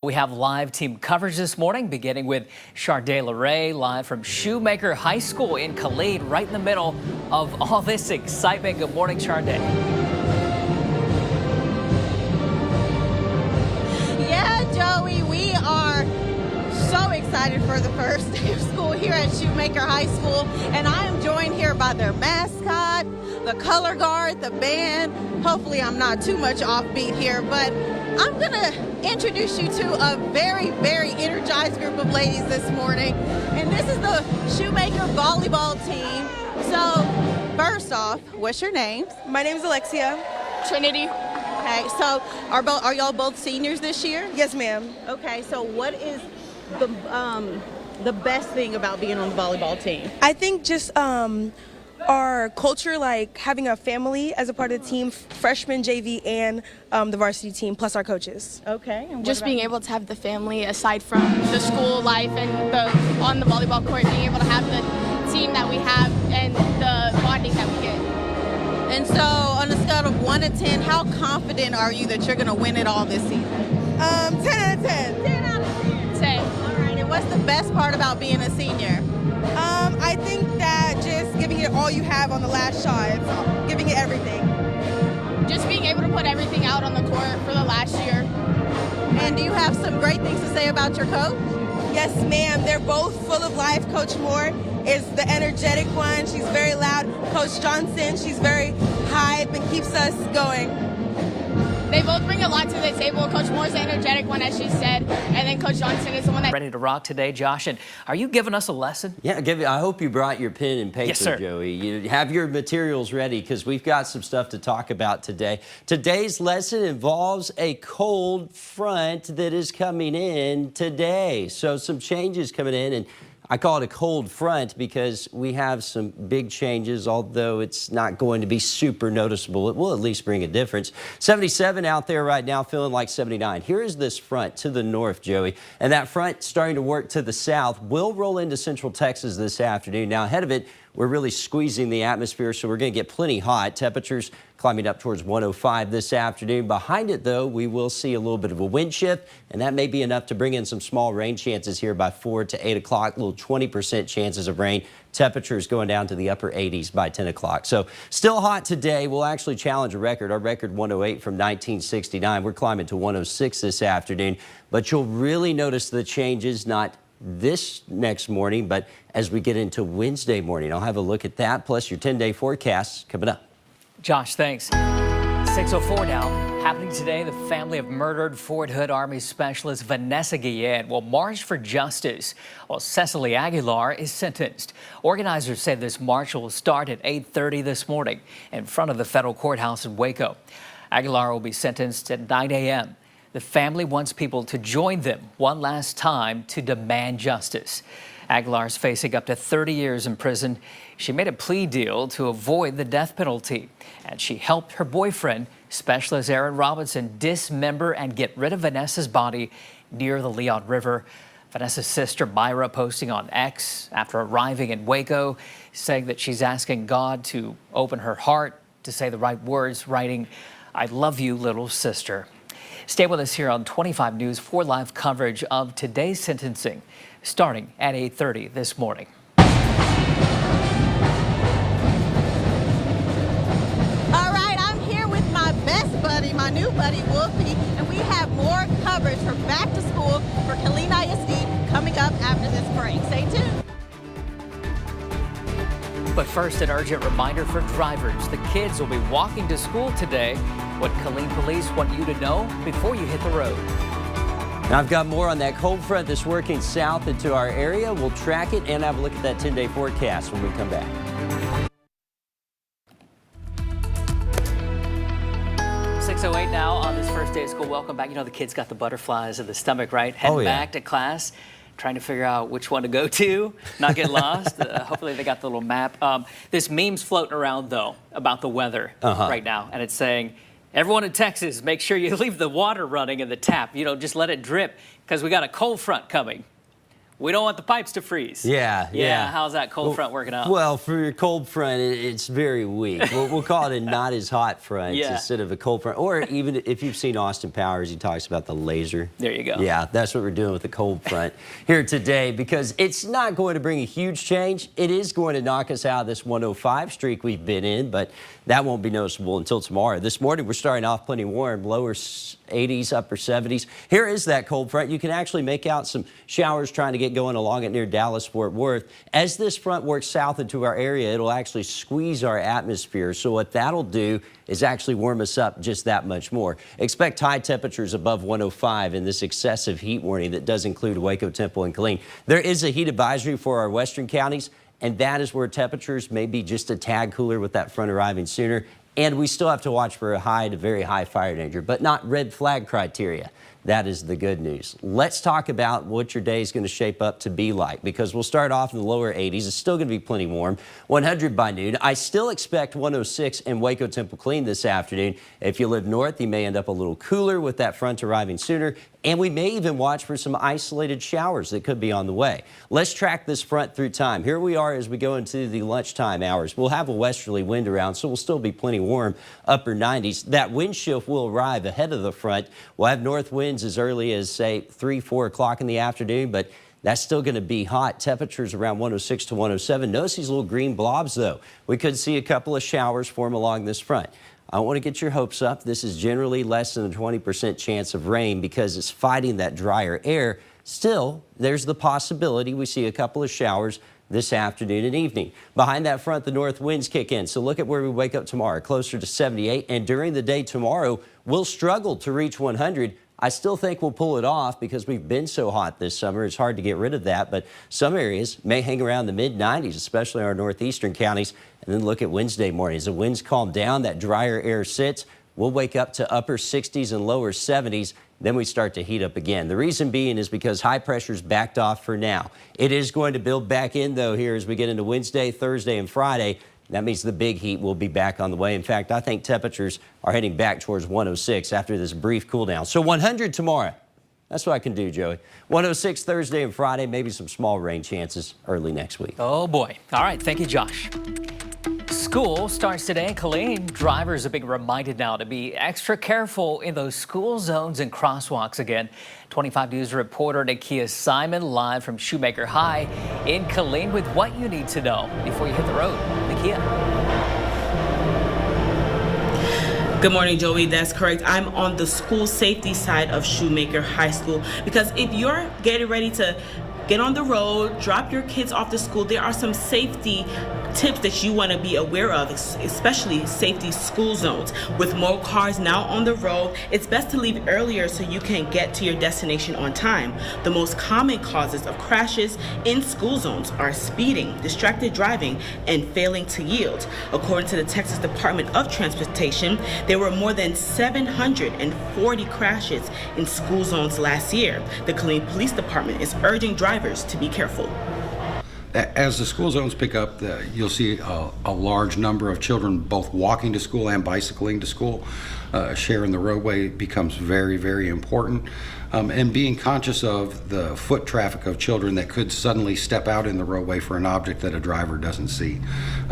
We have live team coverage this morning, beginning with Charday LeRae, live from Shoemaker High School in Killeen, right in the middle of all this excitement. Good morning, Charday. Yeah, Joey, we are so excited for the first day of school here at Shoemaker High School, and I am joined here by their mascot, the color guard, the band. Hopefully I'm not too much offbeat here, but I'm going to introduce you to a very, very energized group of ladies this morning. And this is the Shoemaker volleyball team. So, first off, what's your names? My name is Alexia. Trinity. Okay, so are y'all both seniors this year? Yes, ma'am. Okay, so what is the best thing about being on the volleyball team? I think just our culture, like having a family as a part of the team, freshman, JV, and the varsity team, plus our coaches. Okay. And Just being able to have the family aside from the school life and on the volleyball court, being able to have the team that we have and the bonding that we get. And so on a scale of 1 to 10, how confident are you that you're going to win it all this season? 10 out of 10. 10 out of 10. 10. All right, and what's the best part about being a senior? I think that just giving it all you have on the last shot, giving it everything. Just being able to put everything out on the court for the last year. And do you have some great things to say about your coach? Yes, ma'am. They're both full of life. Coach Moore is the energetic one. She's very loud. Coach Johnson, she's very hype and keeps us going. They both bring a lot to the table. Coach Moore's the energetic one, as she said, and then Coach Johnson is the one that... Ready to rock today, Josh, and are you giving us a lesson? Yeah, I hope you brought your pen and paper, Yes, sir. Joey. You have your materials ready because we've got some stuff to talk about today. Today's lesson involves a cold front that is coming in today. So some changes coming in, and I call it a cold front because we have some big changes, although it's not going to be super noticeable. It will at least bring a difference. 77 out there right now, feeling like 79. Here is this front to the north, Joey, and that front starting to work to the south will roll into central Texas this afternoon. Now, ahead of it, we're really squeezing the atmosphere, so we're going to get plenty hot. Temperatures climbing up towards 105 this afternoon. Behind it, though, we will see a little bit of a wind shift, and that may be enough to bring in some small rain chances here by 4 to 8 o'clock, little 20% chances of rain. Temperatures going down to the upper 80s by 10 o'clock. So still hot today. We'll actually challenge a record. Our record 108 from 1969. We're climbing to 106 this afternoon, but you'll really notice the changes, not this next morning, but as we get into Wednesday morning. I'll have a look at that, plus your 10-day forecast coming up. Josh, thanks. 6:04 now. Happening today, the family of murdered Fort Hood Army Specialist Vanessa Guillen will march for justice while Cecily Aguilar is sentenced. Organizers say this march will start at 8:30 this morning in front of the federal courthouse in Waco. Aguilar will be sentenced at 9 a.m. The family wants people to join them one last time to demand justice. Aguilar's facing up to 30 years in prison. She made a plea deal to avoid the death penalty, and she helped her boyfriend, Specialist Aaron Robinson, dismember and get rid of Vanessa's body near the Leon River. Vanessa's sister, Myra, posting on X after arriving in Waco, saying that she's asking God to open her heart to say the right words, writing, "I love you, little sister." Stay with us here on 25 News for live coverage of today's sentencing, starting at 8:30 this morning. All right, I'm here with my best buddy, my new buddy, Wolfie, and we have more coverage for back to school for Killeen ISD coming up after this break. Stay tuned. But first, an urgent reminder for drivers. The kids will be walking to school today. What Killeen police want you to know before you hit the road. Now, I've got more on that cold front that's working south into our area. We'll track it and have a look at that 10-day forecast when we come back. .08 now on this first day of school. Welcome back. You know, the kids got the butterflies in the stomach, right? Heading back to class, trying to figure out which one to go to, not get lost. Hopefully they got the little map. This meme's floating around, though, about the weather right now, and it's saying, everyone in Texas, make sure you leave the water running in the tap. You know, just let it drip because we got a cold front coming. We don't want the pipes to freeze. Yeah. How's that cold front working out? Well, for your cold front, it's very weak. We'll call it a not as hot front instead of a cold front. Or even if you've seen Austin Powers, he talks about the laser. There you go. Yeah, that's what we're doing with the cold front here today, because it's not going to bring a huge change. It is going to knock us out of this 105 streak we've been in, but that won't be noticeable until tomorrow. This morning, we're starting off plenty warm, lower 80s, upper 70s. Here is that cold front. You can actually make out some showers trying to get going along it near Dallas-Fort Worth. As this front works south into our area, it'll actually squeeze our atmosphere. So what that'll do is actually warm us up just that much more. Expect high temperatures above 105 in this excessive heat warning that does include Waco, Temple, and Killeen. There is a heat advisory for our western counties, and that is where temperatures may be just a tad cooler with that front arriving sooner. And we still have to watch for a high to very high fire danger, but not red flag criteria. That is the good news. Let's talk about what your day is going to shape up to be like, because we'll start off in the lower 80s. It's still going to be plenty warm. 100 by noon. I still expect 106 in Waco, Temple, Killeen this afternoon. If you live north, you may end up a little cooler with that front arriving sooner. And we may even watch for some isolated showers that could be on the way. Let's track this front through time. Here we are as we go into the lunchtime hours. We'll have a westerly wind around, so we'll still be plenty warm, upper 90s. That wind shift will arrive ahead of the front. We'll have north winds as early as, say, 3, 4 o'clock in the afternoon, but that's still going to be hot. Temperatures around 106 to 107. Notice these little green blobs, though. We could see a couple of showers form along this front. I don't want to get your hopes up. This is generally less than a 20% chance of rain because it's fighting that drier air. Still, there's the possibility we see a couple of showers this afternoon and evening. Behind that front, the north winds kick in. So look at where we wake up tomorrow, closer to 78. And during the day tomorrow, we'll struggle to reach 100. I still think we'll pull it off because we've been so hot this summer. It's hard to get rid of that, but some areas may hang around the mid-90s, especially our northeastern counties. And then look at Wednesday morning. As the winds calm down, that drier air sits, we'll wake up to upper 60s and lower 70s. Then we start to heat up again. The reason being is because high pressure's backed off for now. It is going to build back in, though, here as we get into Wednesday, Thursday, and Friday. That means the big heat will be back on the way. In fact, I think temperatures are heading back towards 106 after this brief cool down. So 100 tomorrow. That's what I can do, Joey. 106 Thursday and Friday, maybe some small rain chances early next week. Oh, boy. All right. Thank you, Josh. School starts today in Killeen. Drivers are being reminded now to be extra careful in those school zones and crosswalks again. 25 News reporter Nakia Simon live from Shoemaker High in Killeen with what you need to know before you hit the road. Nakia. Good morning, Joey. That's correct. I'm on the school safety side of Shoemaker High School because if you're getting ready to get on the road, drop your kids off to school, there are some safety tips that you want to be aware of, especially safety school zones. With more cars now on the road, it's best to leave earlier so you can get to your destination on time. The most common causes of crashes in school zones are speeding, distracted driving, and failing to yield. According to the Texas Department of Transportation, there were more than 740 crashes in school zones last year. The Killeen Police Department is urging drivers to be careful. As the school zones pick up, you'll see a large number of children both walking to school and bicycling to school. Sharing the roadway becomes very, very important. And being conscious of the foot traffic of children that could suddenly step out in the roadway for an object that a driver doesn't see.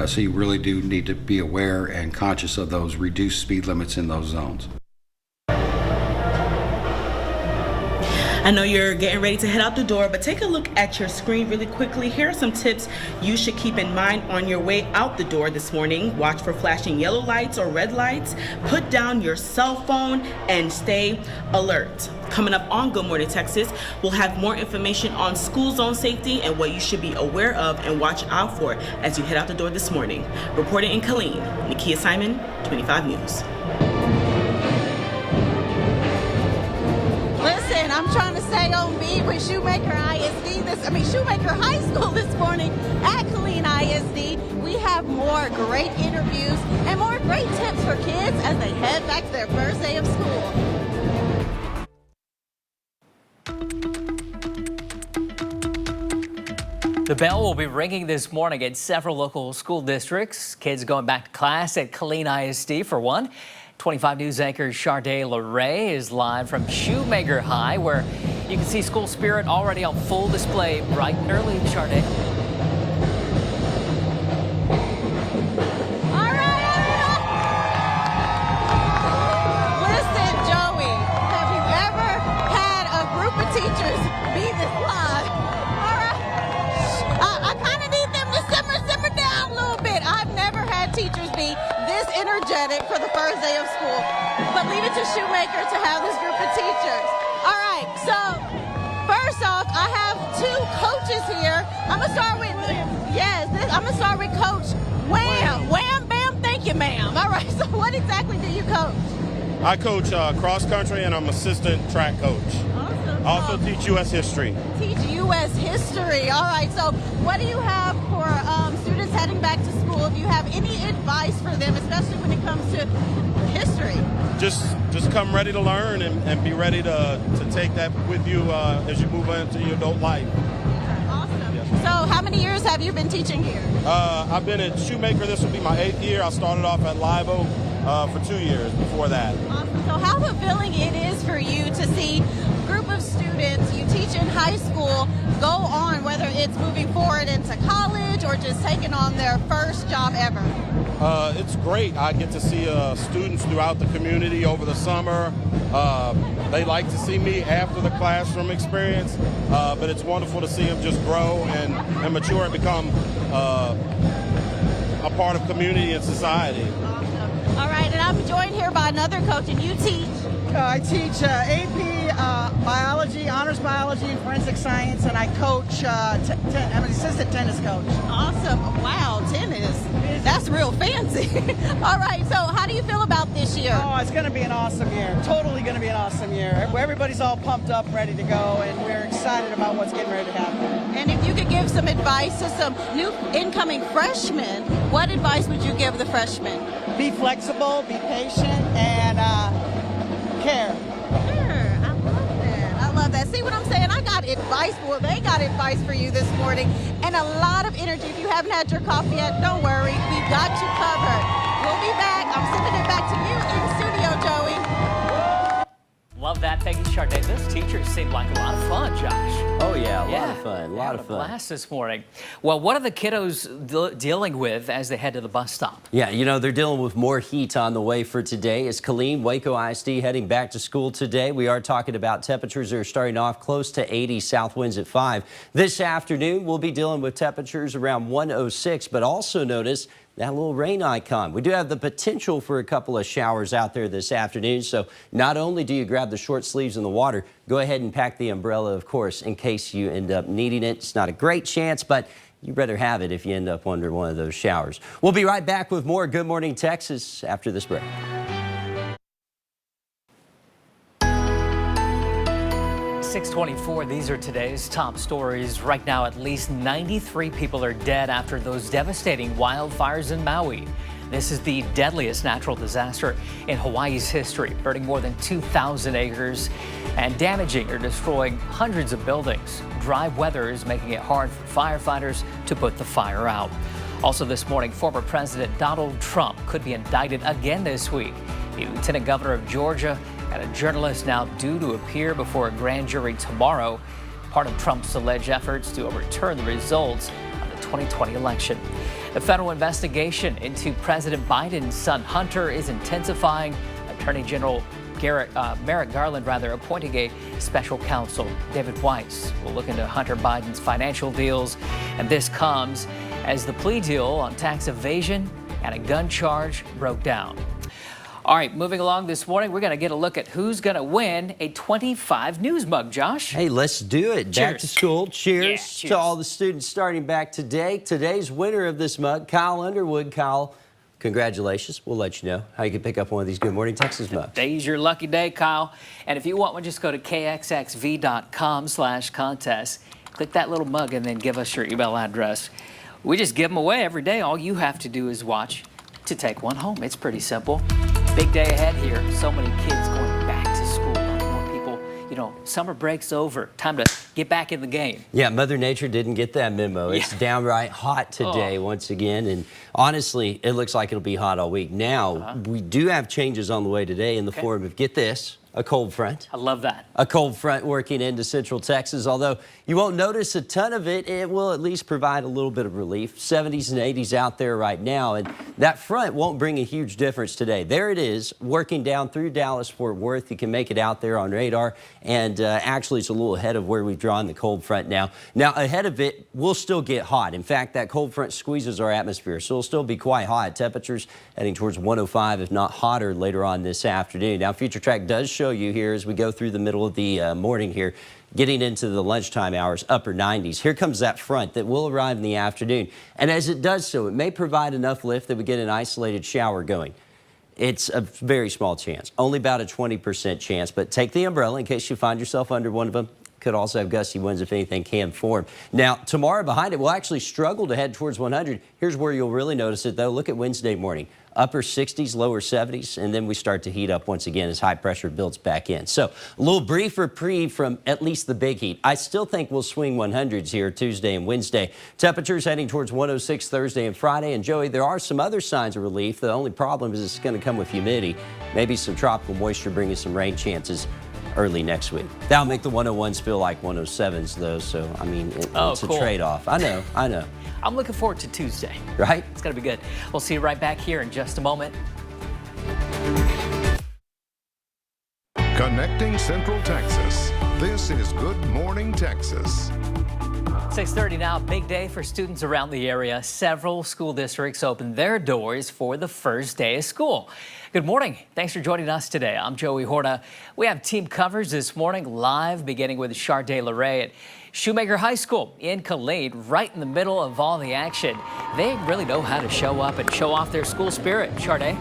So you really do need to be aware and conscious of those reduced speed limits in those zones. I know you're getting ready to head out the door, but take a look at your screen really quickly. Here are some tips you should keep in mind on your way out the door this morning. Watch for flashing yellow lights or red lights. Put down your cell phone and stay alert. Coming up on Good Morning Texas, we'll have more information on school zone safety and what you should be aware of and watch out for as you head out the door this morning. Reporting in Killeen, Nakia Simon, 25 News. Listen, I'm trying to stay on beat with Shoemaker Shoemaker High School this morning at Killeen ISD. We have more great interviews and more great tips for kids as they head back to their first day of school. The bell will be ringing this morning at several local school districts. Kids going back to class at Killeen ISD for one. 25 News anchor Sharday LeRae is live from Shoemaker High, where You can see school spirit already on full display bright and early, Charday. Listen, Joey, have you ever had a group of teachers be this live? All right. I kind of need them to simmer down a little bit. I've never had teachers be this energetic for the first day of school. But leave it to Shoemaker to have this group of teachers. All right, so first off, I have two coaches here. I'm gonna start with Coach Wham. Wham, bam, thank you, ma'am. All right, so what exactly do you coach? I coach cross country and I'm assistant track coach. Awesome. I also teach U.S. history. Teach U.S. history. All right, so what do you have for students heading back to school? Do you have any advice for them, especially when it comes to history? Just come ready to learn and be ready to take that with you as you move into your adult life. Awesome. So how many years have you been teaching here? I've been at Shoemaker. This will be my 8th year. I started off at Live Oak for 2 years before that. Awesome. So how fulfilling it is for you to see a group of students you teach in high school go on, whether it's moving forward into college or just taking on their first job ever? It's great. I get to see students throughout the community over the summer. They like to see me after the classroom experience, but it's wonderful to see them just grow and mature and become a part of community and society. Awesome. All right, and I'm joined here by another coach, and you teach? I teach AP biology, honors biology, and forensic science, and I coach. I'm an assistant tennis coach. Awesome. Wow, tennis. That's real fancy. All right, so how do you feel about this year? Oh, it's going to be an awesome year. Totally going to be an awesome year. Everybody's all pumped up, ready to go, and we're excited about what's getting ready to happen. And if you could give some advice to some new incoming freshmen, what advice would you give the freshmen? Be flexible, be patient, and care. Sure, I love that. See what I'm saying? I got advice. Well, they got advice for you this morning, and a lot of energy. If you haven't had your coffee yet, don't worry. We've got you covered. We'll be back. I'm sending it back to you in studio, Joey. Love that. Thank you, Charday. Those teachers seem like a lot of fun, Josh. Oh, yeah, a lot of fun. A lot of fun. Blast this morning. Well, what are the kiddos dealing with as they head to the bus stop? Yeah, you know, they're dealing with more heat on the way for today. As Killeen, Waco ISD heading back to school today. We are talking about temperatures that are starting off close to 80, south winds at 5. This afternoon, we'll be dealing with temperatures around 106, but also notice that little rain icon. We do have the potential for a couple of showers out there this afternoon, so not only do you grab the short sleeves in the water, go ahead and pack the umbrella, of course, in case you end up needing it. It's not a great chance, but you'd better have it if you end up under one of those showers. We'll be right back with more Good Morning Texas after this break. 624, these are today's top stories. Right now, at least 93 people are dead after those devastating wildfires in Maui. This is the deadliest natural disaster in Hawaii's history, burning more than 2,000 acres and damaging or destroying hundreds of buildings. Dry weather is making it hard for firefighters to put the fire out. Also this morning, former President Donald Trump could be indicted again this week. The Lieutenant Governor of Georgia and a journalist now due to appear before a grand jury tomorrow, part of Trump's alleged efforts to overturn the results of the 2020 election. The federal investigation into President Biden's son Hunter is intensifying. Attorney General Merrick Garland appointing a special counsel. David Weiss will look into Hunter Biden's financial deals, and this comes as the plea deal on tax evasion and a gun charge broke down. All right, moving along this morning, we're going to get a look at who's going to win a 25 News mug, Josh. Hey, let's do it. Cheers. Back to school. Cheers, Yeah, cheers to all the students starting back today. Today's winner of this mug, Kyle Underwood. Kyle, congratulations. We'll let you know how you can pick up one of these Good Morning Texas mugs. Today's your lucky day, Kyle. And if you want one, just go to kxxv.com/contest. Click that little mug and then give us your email address. We just give them away every day. All you have to do is watch to take one home. It's pretty simple. Big day ahead here. So many kids going back to school. A lot more people, you know, summer break's over. Time to get back in the game. Yeah, Mother Nature didn't get that memo. It's downright hot today once again. And honestly, it looks like it'll be hot all week. Now, we do have changes on the way today in the form of, get this, a cold front. I love that. A cold front working into central Texas, although you won't notice a ton of it. It will at least provide a little bit of relief. 70s and 80s out there right now, and that front won't bring a huge difference today. There it is, working down through Dallas-Fort Worth. You can make it out there on radar, and actually it's a little ahead of where we've drawn the cold front now. Now, ahead of it, we'll still get hot. In fact, that cold front squeezes our atmosphere, so it'll still be quite hot. Temperatures heading towards 105, if not hotter, later on this afternoon. Now, Future Track does show you here as we go through the middle of the morning here, getting into the lunchtime hours, upper 90s. Here comes that front that will arrive in the afternoon. And as it does so, it may provide enough lift that we get an isolated shower going. It's a very small chance, only about a 20% chance, but take the umbrella in case you find yourself under one of them. Could also have gusty winds if anything can form. Now, tomorrow behind it will actually struggle to head towards 100. Here's where you'll really notice it, though. Look at Wednesday morning. Upper 60s, lower 70s, and then we start to heat up once again as high pressure builds back in. So a little brief reprieve from at least the big heat. I still think we'll swing 100s here Tuesday and Wednesday. Temperatures heading towards 106 Thursday and Friday. And Joey, there are some other signs of relief. The only problem is it's going to come with humidity. Maybe some tropical moisture bringing some rain chances early next week. That'll make the 101s feel like 107s, though. So, I mean, it's cool. a trade-off. I know. I'm looking forward to Tuesday. Right? It's going to be good. We'll see you right back here in just a moment. Connecting Central Texas. This is Good Morning Texas. 6:30 now, big day for students around the area. Several school districts opened their doors for the first day of school. Good morning. Thanks for joining us today. I'm Joey Horta. We have team coverage this morning live, beginning with Sharday LeRae at Shoemaker High School in Killeen, right in the middle of all the action. They really know how to show up and show off their school spirit. Sharday.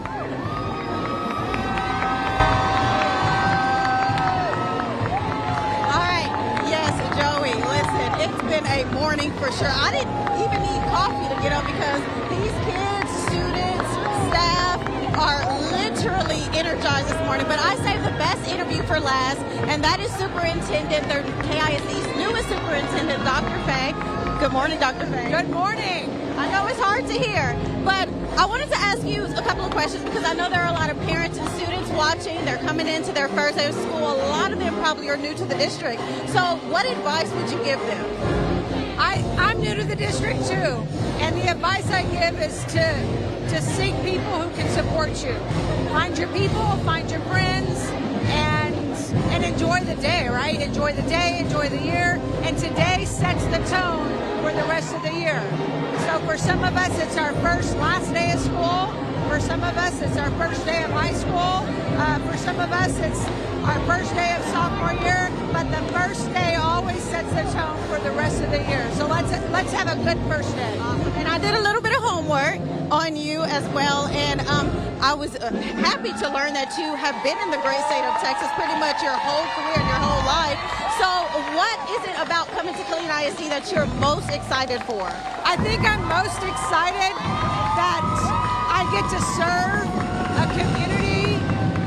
It's been a morning for sure. I didn't even need coffee to get up because these kids, students, staff are literally energized this morning. But I saved the best interview for last, and that is Superintendent, their KISD's newest superintendent, Dr. Faye. Good morning, Dr. Faye. Good morning. I know it's hard to hear, but I wanted to ask you a couple of questions because I know there are a lot of parents and students watching. They're coming into their first day of school. A lot of them probably are new to the district. So what advice would you give them? I'm new to the district too, and the advice I give is to seek people who can support you. Find your people, find your friends, and enjoy the day, right? Enjoy the day, enjoy the year, and today sets the tone for the rest of the year. So for some of us, it's our last day of school. For some of us, it's our first day of high school. For some of us, it's our first day of sophomore year. But the first day always sets the tone for the rest of the year. So let's have a good first day. And I did a little bit of homework on you as well, and I was happy to learn that you have been in the great state of Texas pretty much your whole career and your whole life. So what is it about coming to Killeen ISD that you're most excited for? I think I'm most excited that I get to serve a community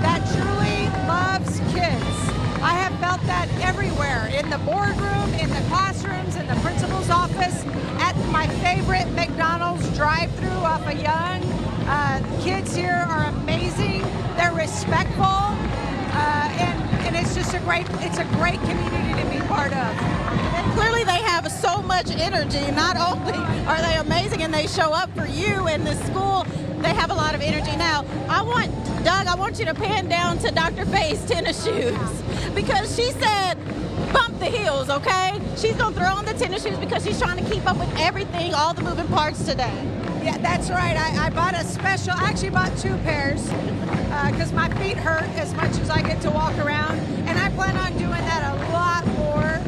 that truly loves kids. I have felt that everywhere, in the boardroom, in the classrooms, in the principal's office, at my favorite McDonald's drive-thru off of Young. Kids here are amazing. They're respectful, and it's just a great community to be part of. And clearly they have so much energy. Not only are they amazing and they show up for you and the school, they have a lot of energy. Now, Doug, I want you to pan down to Dr. Faye's tennis shoes because she said, bump the heels, okay? She's gonna throw on the tennis shoes because she's trying to keep up with everything, all the moving parts today. Yeah, that's right. I bought a special, I actually bought 2 pairs because my feet hurt as much as I get to walk around. And I plan on doing that a lot more.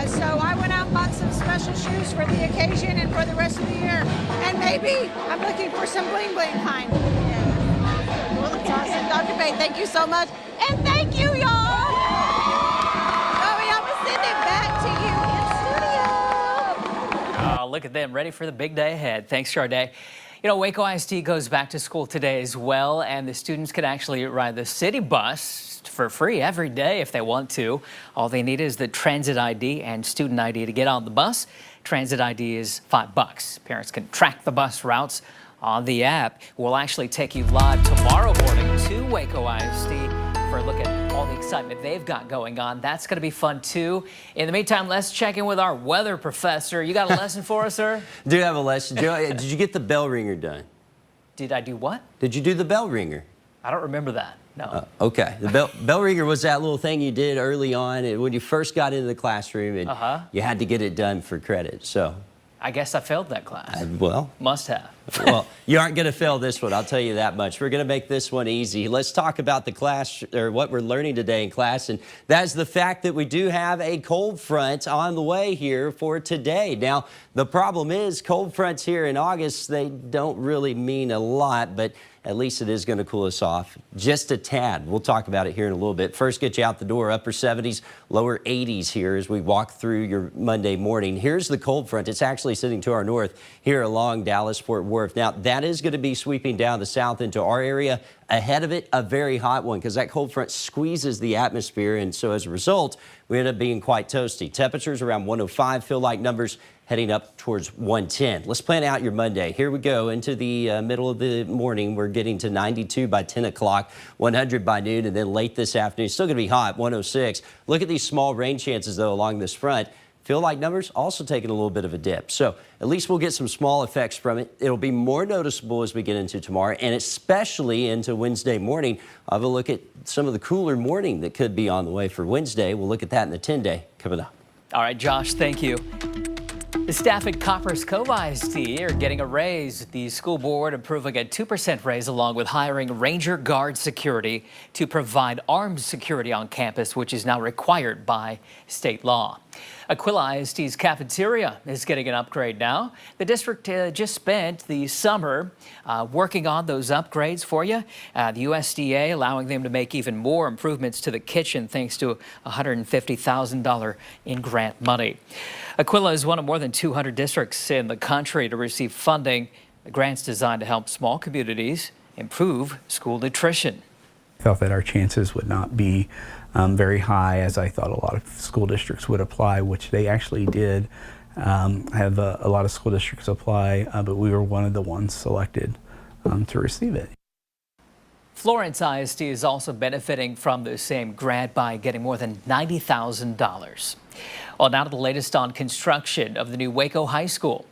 So I went out and bought some special shoes for the occasion and for the rest of the year. And maybe I'm looking for some bling bling behind. Well, that's awesome. Dr. Faye, thank you so much. And thank you, y'all. Joey, I'm going to send it back to you in studio. Oh, look at them, ready for the big day ahead. Thanks, Sharday. You know, Waco ISD goes back to school today as well, and the students can actually ride the city bus for free every day if they want to. All they need is the transit ID and student ID to get on the bus. Transit ID is $5. Parents can track the bus routes on the app. We'll actually take you live tomorrow morning to Waco ISD for a look at all the excitement they've got going on. That's going to be fun too. In the meantime, let's check in with our weather professor. You got a lesson for us, sir? Do have a lesson. Did you get the bell ringer done? Did I do what? Did you do the bell ringer? I don't remember that. No. Okay. The bell ringer was that little thing you did early on when you first got into the classroom, and you had to get it done for credit. So I guess I failed that class. Well, must have. Well, you aren't going to fail this one, I'll tell you that much. We're going to make this one easy. Let's talk about the class, or what we're learning today in class, and that's the fact that we do have a cold front on the way here for today. Now, the problem is cold fronts here in August, they don't really mean a lot, but at least it is going to cool us off just a tad. We'll talk about it here in a little bit. First, get you out the door, upper 70s, lower 80s here as we walk through your Monday morning. Here's the cold front. It's actually sitting to our north here along Dallas-Fort Worth. Now, that is going to be sweeping down the south into our area. Ahead of it, a very hot one, because that cold front squeezes the atmosphere, and so as a result, we end up being quite toasty. Temperatures around 105, feel-like numbers heading up towards 110. Let's plan out your Monday. Here we go into the middle of the morning. We're getting to 92 by 10 o'clock, 100 by noon, and then late this afternoon. Still going to be hot, 106. Look at these small rain chances, though, along this front. Feel-like numbers also taking a little bit of a dip. So at least we'll get some small effects from it. It'll be more noticeable as we get into tomorrow, and especially into Wednesday morning. I'll have a look at some of the cooler morning that could be on the way for Wednesday. We'll look at that in the 10-day coming up. All right, Josh, thank you. The staff at Copper's Cove ISD are getting a raise. The school board approving a 2% raise, along with hiring Ranger Guard security to provide armed security on campus, which is now required by state law. Aquila ISD's cafeteria is getting an upgrade now. The district just spent the summer working on those upgrades for you. The USDA allowing them to make even more improvements to the kitchen thanks to $150,000 in grant money. Aquila is one of more than 200 districts in the country to receive funding. The grant's designed to help small communities improve school nutrition. I felt that our chances would not be very high, as I thought a lot of school districts would apply, which they actually did. Have a lot of school districts apply, but we were one of the ones selected to receive it. Florence ISD is also benefiting from the same grant by getting more than $90,000. Well, now to the latest on construction of the new Waco High School.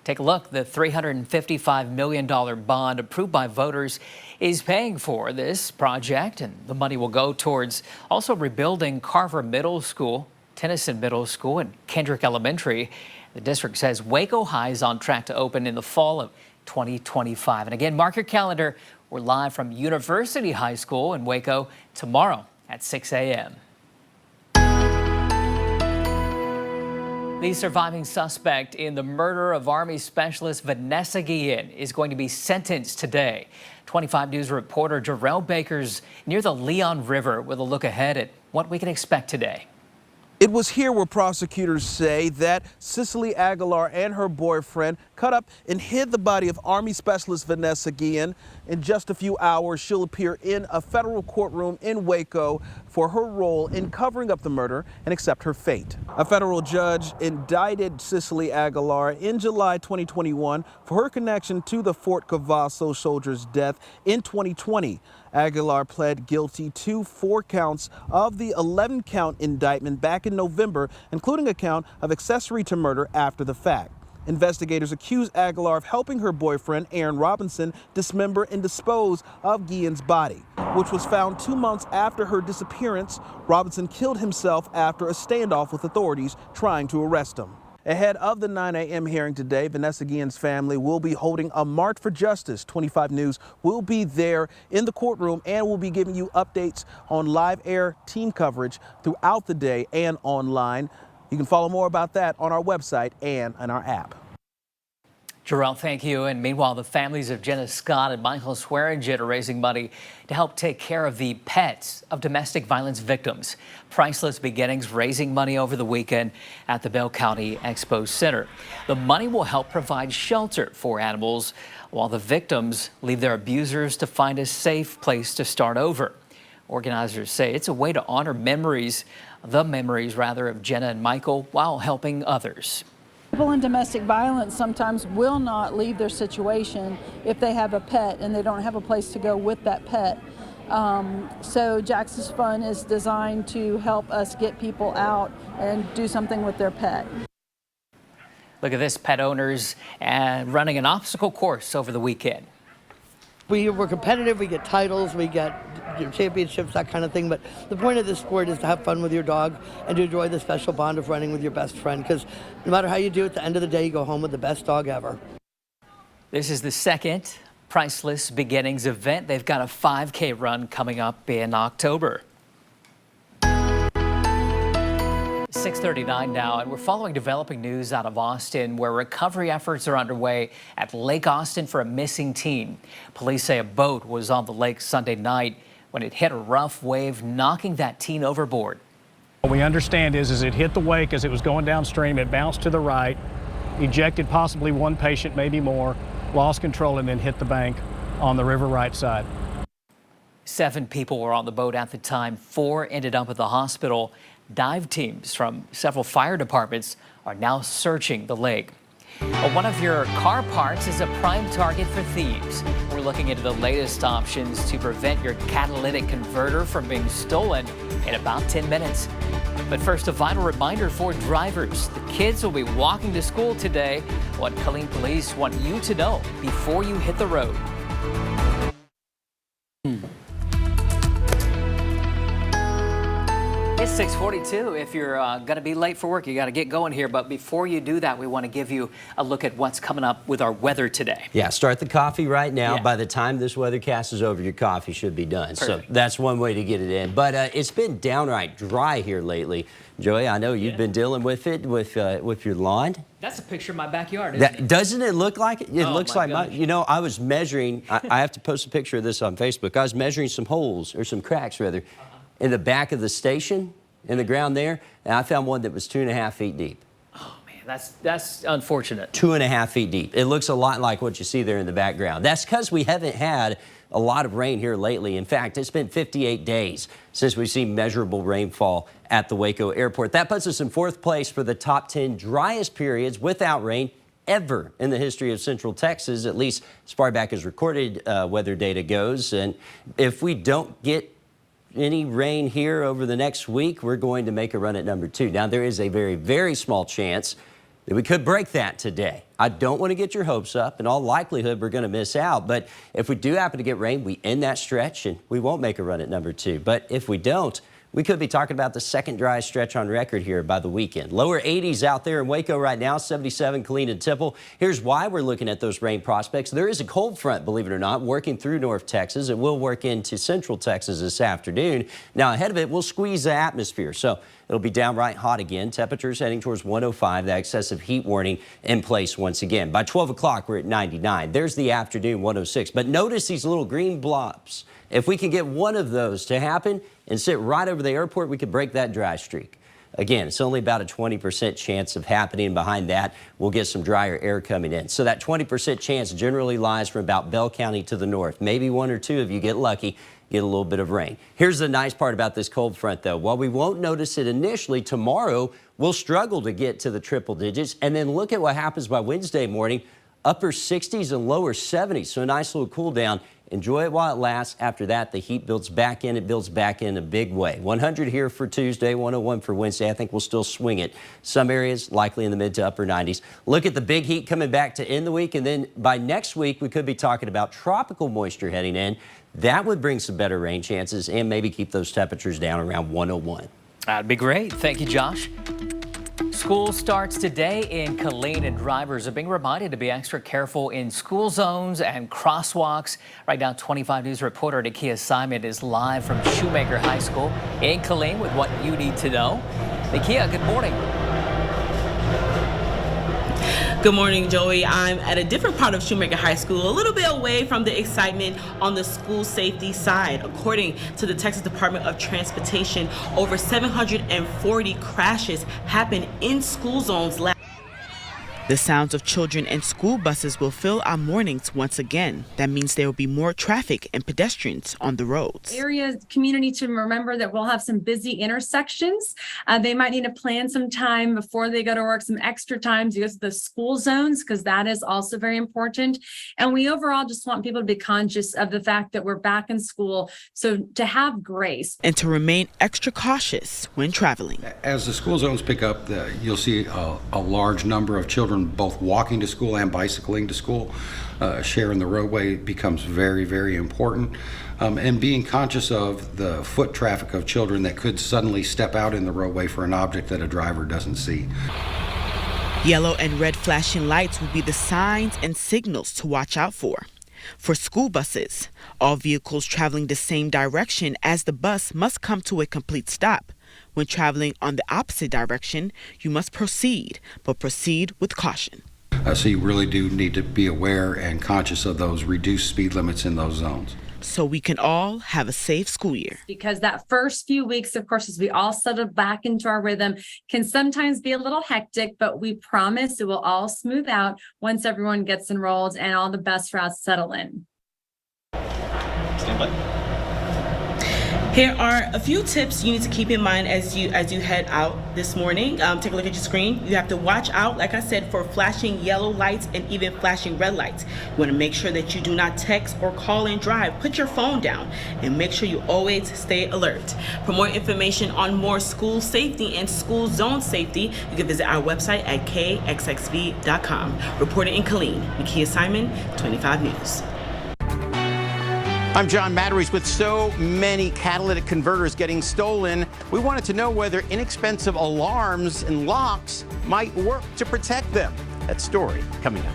Take a look. The $355 million bond approved by voters is paying for this project, and the money will go towards also rebuilding Carver Middle School, Tennyson Middle School, and Kendrick Elementary. The district says Waco High is on track to open in the fall of 2025. And again, mark your calendar. We're live from University High School in Waco tomorrow at 6 a.m. The surviving suspect in the murder of Army Specialist Vanessa Guillen is going to be sentenced today. 25 News reporter Jarrell Baker's near the Leon River with a look ahead at what we can expect today. It was here where prosecutors say that Cicely Aguilar and her boyfriend cut up and hid the body of Army Specialist Vanessa Guillen. In just a few hours, she'll appear in a federal courtroom in Waco for her role in covering up the murder and accept her fate. A federal judge indicted Cicely Aguilar in July 2021 for her connection to the Fort Cavasso soldier's death in 2020. Aguilar pled guilty to 4 counts of the 11-count indictment back in November, including a count of accessory to murder after the fact. Investigators accuse Aguilar of helping her boyfriend, Aaron Robinson, dismember and dispose of Guillen's body, which was found 2 months after her disappearance. Robinson killed himself after a standoff with authorities trying to arrest him. Ahead of the 9 a.m. hearing today, Vanessa Guillen's family will be holding a March for Justice. 25 News will be there in the courtroom and will be giving you updates on live air team coverage throughout the day and online. You can follow more about that on our website and on our app. Jarrell, thank you. And meanwhile, the families of Jenna Scott and Michael Swearingen are raising money to help take care of the pets of domestic violence victims. Priceless Beginnings raising money over the weekend at the Bell County Expo Center. The money will help provide shelter for animals while the victims leave their abusers to find a safe place to start over. Organizers say it's a way to honor the memories of Jenna and Michael while helping others. People in domestic violence sometimes will not leave their situation if they have a pet and they don't have a place to go with that pet. So Jax's Fun is designed to help us get people out and do something with their pet. Look at this, pet owners running an obstacle course over the weekend. We're competitive, we get titles, we get championships, that kind of thing, but the point of this sport is to have fun with your dog and to enjoy the special bond of running with your best friend, because no matter how you do, at the end of the day, you go home with the best dog ever. This is the second Priceless Beginnings event. They've got a 5K run coming up in October. 6:39 now, and we're following developing news out of Austin where recovery efforts are underway at Lake Austin for a missing teen. Police say a boat was on the lake Sunday night when it hit a rough wave, knocking that teen overboard. What we understand is it hit the wake as it was going downstream. It bounced to the right, ejected possibly one patient, maybe more, lost control, and then hit the bank on the river right side. 7 people were on the boat at the time. 4 ended up at the hospital. Dive teams from several fire departments are now searching the lake. One of your car parts is a prime target for thieves. We're looking into the latest options to prevent your catalytic converter from being stolen in about 10 minutes. But first, a vital reminder for drivers. The kids will be walking to school today. What Killeen police want you to know before you hit the road. It's 6:42. If you're going to be late for work, you got to get going here. But before you do that, we want to give you a look at what's coming up with our weather today. Yeah, start the coffee right now. Yeah. By the time this weathercast is over, your coffee should be done. Perfect. So that's one way to get it in. But it's been downright dry here lately. Joey, I know you've been dealing with it with your lawn. That's a picture of my backyard, isn't it? Doesn't it look like it? It looks like my, you know, I was measuring, I have to post a picture of this on Facebook. I was measuring some holes, or some cracks rather, in the back of the station, in the ground there, and I found one that was 2.5 feet deep. Oh man, that's unfortunate. 2.5 feet deep. It looks a lot like what you see there in the background. That's because we haven't had a lot of rain here lately. In fact, it's been 58 days since we've seen measurable rainfall at the Waco airport. That puts us in 4th place for the top 10 driest periods without rain ever in the history of Central Texas, at least as far back as recorded weather data goes. And if we don't get any rain here over the next week, we're going to make a run at number 2. Now, there is a very, very small chance that we could break that today. I don't want to get your hopes up. In all likelihood, we're going to miss out. But if we do happen to get rain, we end that stretch and we won't make a run at number 2. But if we don't, we could be talking about the second driest stretch on record here by the weekend. Lower 80s out there in Waco right now, 77 Killeen and Temple. Here's why we're looking at those rain prospects. There is a cold front, believe it or not, working through North Texas. It will work into Central Texas this afternoon. Now, ahead of it, we'll squeeze the atmosphere. So it'll be downright hot again. Temperatures heading towards 105. That excessive heat warning in place once again. By 12 o'clock, we're at 99. There's the afternoon 106. But notice these little green blobs. If we can get one of those to happen and sit right over the airport, we could break that dry streak. Again, it's only about a 20% chance of happening. Behind that, we'll get some drier air coming in. So that 20% chance generally lies from about Bell County to the north. Maybe 1 or 2 of you get lucky, get a little bit of rain. Here's the nice part about this cold front, though. While we won't notice it initially, tomorrow we'll struggle to get to the triple digits. And then look at what happens by Wednesday morning. Upper 60s and lower 70s. So a nice little cool down. Enjoy it while it lasts. After that, the heat builds back in. It builds back in a big way. 100 here for Tuesday, 101 for Wednesday. I think we'll still swing it. Some areas likely in the mid to upper 90s. Look at the big heat coming back to end the week. And then by next week, we could be talking about tropical moisture heading in. That would bring some better rain chances and maybe keep those temperatures down around 101. That'd be great. Thank you, Josh. School starts today in Killeen, and drivers are being reminded to be extra careful in school zones and crosswalks. Right now, 25 News reporter Nakia Simon is live from Shoemaker High School in Killeen with what you need to know. Nakia, good morning. Good morning, Joey. I'm at a different part of Shoemaker High School, a little bit away from the excitement on the school safety side. According to the Texas Department of Transportation, over 740 crashes happened in school zones last. The sounds of children and school buses will fill our mornings once again. That means there will be more traffic and pedestrians on the roads. Area community to remember that we'll have some busy intersections. They might need to plan some time before they go to work, some extra time to go to the school zones, because that is also very important. And we overall just want people to be conscious of the fact that we're back in school. So to have grace. And to remain extra cautious when traveling. As the school zones pick up, you'll see a large number of children both walking to school and bicycling to school. Sharing the roadway becomes very, very important. And being conscious of the foot traffic of children that could suddenly step out in the roadway for an object that a driver doesn't see. Yellow and red flashing lights will be the signs and signals to watch out for. For school buses, all vehicles traveling the same direction as the bus must come to a complete stop. When traveling on the opposite direction, you must proceed, but proceed with caution. So you really do need to be aware and conscious of those reduced speed limits in those zones. So we can all have a safe school year. Because that first few weeks, of course, as we all settle back into our rhythm, can sometimes be a little hectic, but we promise it will all smooth out once everyone gets enrolled and all the bus routes settle in. Stand by. Here are a few tips you need to keep in mind as you head out this morning. Take a look at your screen. You have to watch out, like I said, for flashing yellow lights and even flashing red lights. You want to make sure that you do not text or call and drive. Put your phone down and make sure you always stay alert. For more information on more school safety and school zone safety, you can visit our website at kxxv.com. Reporting in Killeen, Nakia Simon, 25 News. I'm John Matteries. With so many catalytic converters getting stolen, we wanted to know whether inexpensive alarms and locks might work to protect them. That story coming up.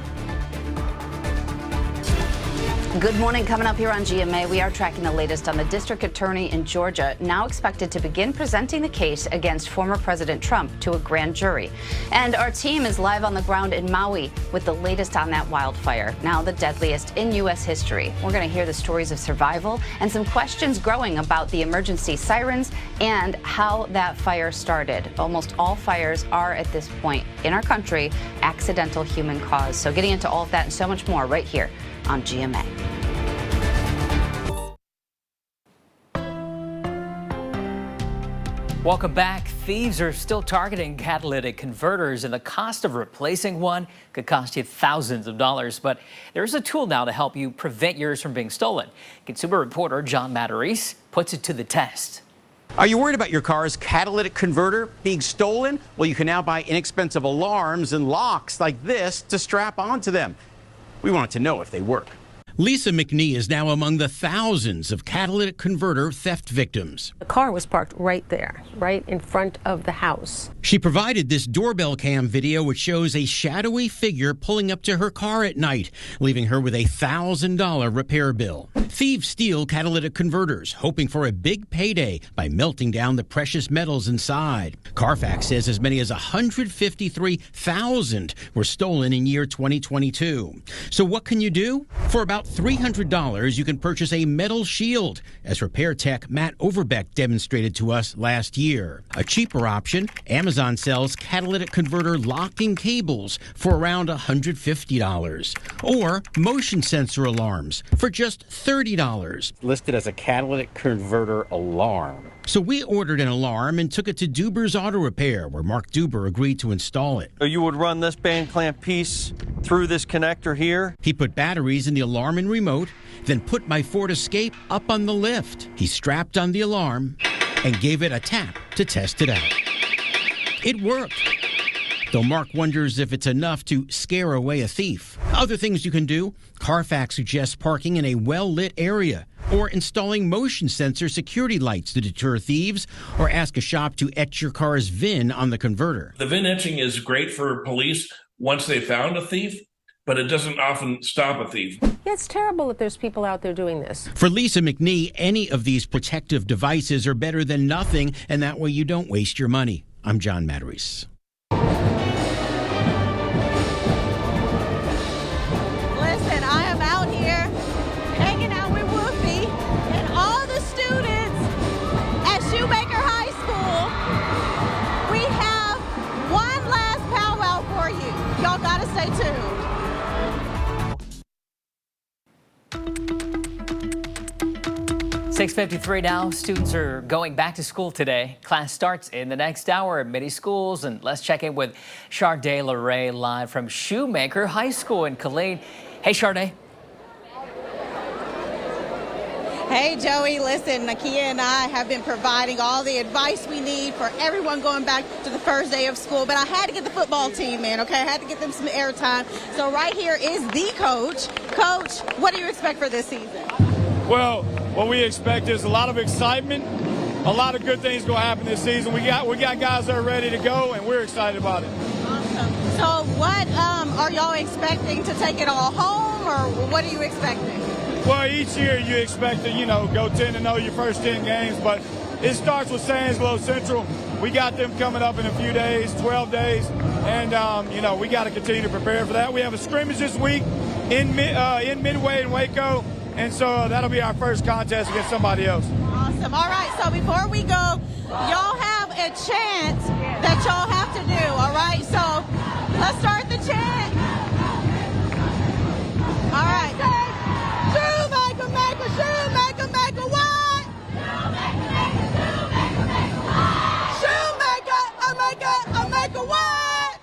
Good morning. Coming up here on GMA, we are tracking the latest on the district attorney in Georgia, now expected to begin presenting the case against former President Trump to a grand jury. And our team is live on the ground in Maui with the latest on that wildfire, now the deadliest in U.S. history. We're going to hear the stories of survival and some questions growing about the emergency sirens and how that fire started. Almost all fires are, at this point in our country, accidental human cause. So getting into all of that and so much more right here on GMA. Welcome back. Thieves are still targeting catalytic converters, and the cost of replacing one could cost you thousands of dollars. But there's a tool now to help you prevent yours from being stolen. Consumer reporter John Matteries puts it to the test. Are you worried about your car's catalytic converter being stolen? Well, you can now buy inexpensive alarms and locks like this to strap onto them. We wanted to know if they work. Lisa McNee is now among the thousands of catalytic converter theft victims. The car was parked right there, right in front of the house. She provided this doorbell cam video which shows a shadowy figure pulling up to her car at night, leaving her with a $1,000 repair bill. Thieves steal catalytic converters, hoping for a big payday by melting down the precious metals inside. Carfax says as many as 153,000 were stolen in year 2022. So what can you do? For about $300, you can purchase a metal shield, as repair tech Matt Overbeck demonstrated to us last year. A cheaper option, Amazon sells catalytic converter locking cables for around $150. Or motion sensor alarms for just $30. Listed as a catalytic converter alarm. So we ordered an alarm and took it to Duber's Auto Repair, where Mark Duber agreed to install it. So you would run this band clamp piece through this connector here. He put batteries in the alarm and remote, then put my Ford Escape up on the lift. He strapped on the alarm and gave it a tap to test it out. It worked. Though Mark wonders if it's enough to scare away a thief. Other things you can do, Carfax suggests parking in a well-lit area, or installing motion sensor security lights to deter thieves, or ask a shop to etch your car's VIN on the converter. The VIN etching is great for police once they found a thief, but it doesn't often stop a thief. Yeah, it's terrible that there's people out there doing this. For Lisa McNee, any of these protective devices are better than nothing, and that way you don't waste your money. I'm John Matteries. Listen, I am out here hanging out with Woofy and all the students at Shoemaker High School. We have one last powwow for you. Y'all gotta 6:53 now. Students are going back to school today. Class starts in the next hour at many schools. And let's check in with Charday LaRae live from Shoemaker High School in Killeen. Hey, Charday. Hey, Joey, listen, Nakia and I have been providing all the advice we need for everyone going back to the first day of school, but I had to get the football team in, okay? I had to get them some airtime. So right here is the coach. Coach, what do you expect for this season? Well, what we expect is a lot of excitement. A lot of good things going to happen this season. We got guys that are ready to go, and we're excited about it. Awesome. So what are y'all expecting, to take it all home, or what are you expecting? Well, each year you expect to, go 10-0 your first 10 games, but it starts with San Angelo Central. We got them coming up in a few days, 12 days, and, we got to continue to prepare for that. We have a scrimmage this week in Midway in Waco, and so that'll be our first contest against somebody else. Awesome. All right, so before we go, y'all have a chant that y'all have to do, all right? So let's start the chant. All right. Shoemaker, maker, shoemaker, maker, what? Shoemaker, a maker, what?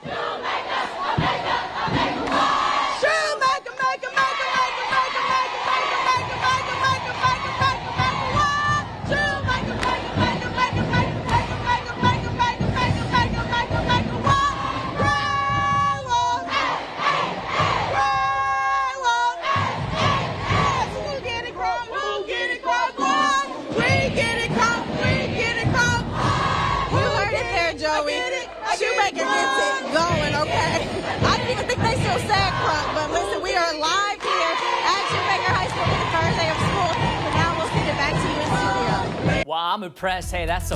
Shoemaker, maker, maker, maker, maker, maker, maker, maker, maker, maker, maker, maker, maker, what? Shoemaker, maker, maker, maker, maker, maker, maker, maker, maker, maker, maker, maker, maker, what? Railroad, railroad, who get it crunk? Who get it crunk? What? We get it crunk. We get it crunk. You heard it there, Joey. Shoemaker gets it going, okay? I didn't even think they still said crunk, but listen, we are live here at Shoemaker High School for the first day of school. But now we'll send it back to you in studio. Wow, I'm impressed. Hey, that's some